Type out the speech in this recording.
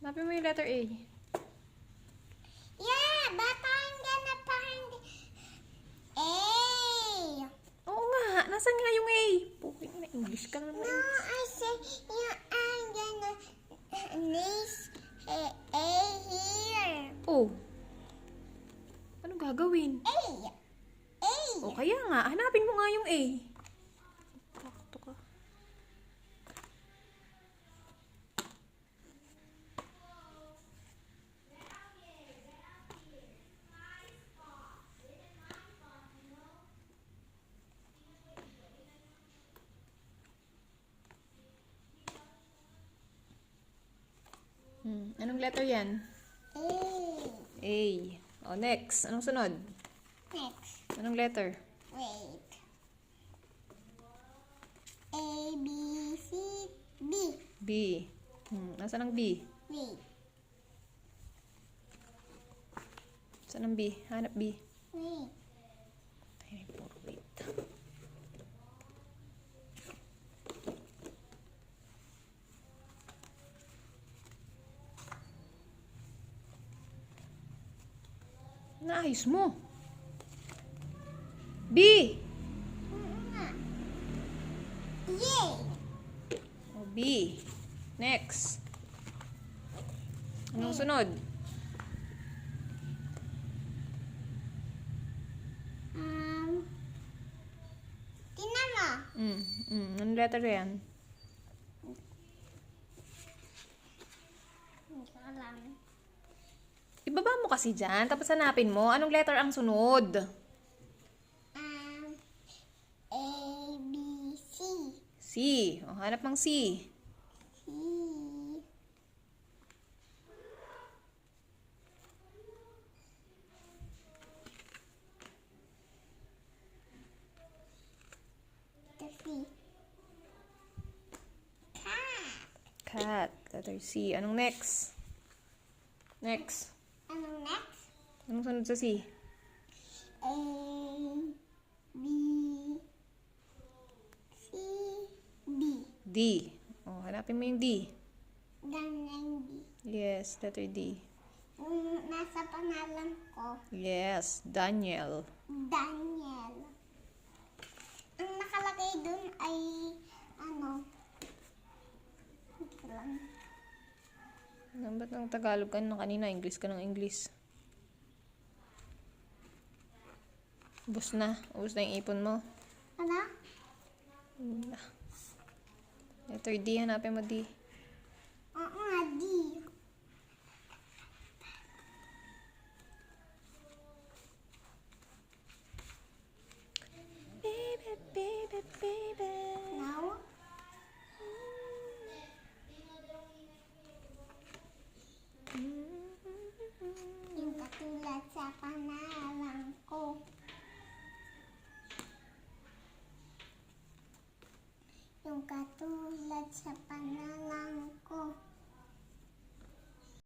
Hanapin mo yung letter A. Yeah, but I'm gonna find A. Oo nga. Nasaan nga yung A? Puking na English ka naman. No, I say yeah, I'm gonna place A here. Oh. Anong gagawin? A. A. O kaya nga, hanapin mo nga yung A. Prakto ka. Anong letter yan? A. A. O, next. Anong sunod? Next. Anong letter? Wait. A, B, C, B. B. Nasaan ang B? Wait. Saan ang B? Hanap B. Wait. Ay, puro wait. Naayos mo. B. Yay. O, B. Next. Anong sunod? Tingnan mo. Anong letter yan? Hindi ko alam. Ibaba mo kasi dyan, tapos hanapin mo. Anong letter ang sunod? A, B, C. C. O, hanap ng C. C. Ito C. Cat. Cat. Letter C. Anong next? Next. Anong next? Anong sunod sa C? A, B, C, D. D. O, hanapin mo yung D. Ganyan D. Yes, letter D. Yung nasa pangalan ko, Yes, Daniel. Daniel. Ang nakalagay dun ay, ito lang. Ba't ng Tagalog ka na kanina? English ka ng English. Ubus na. Ubus na yung ipon mo. Ano? Letter D. Hanapin mo D. Oo nga, D. Baby, baby, baby. Now? Yung katulad sa pangalan ko. Yung katulad sa pangalan ko.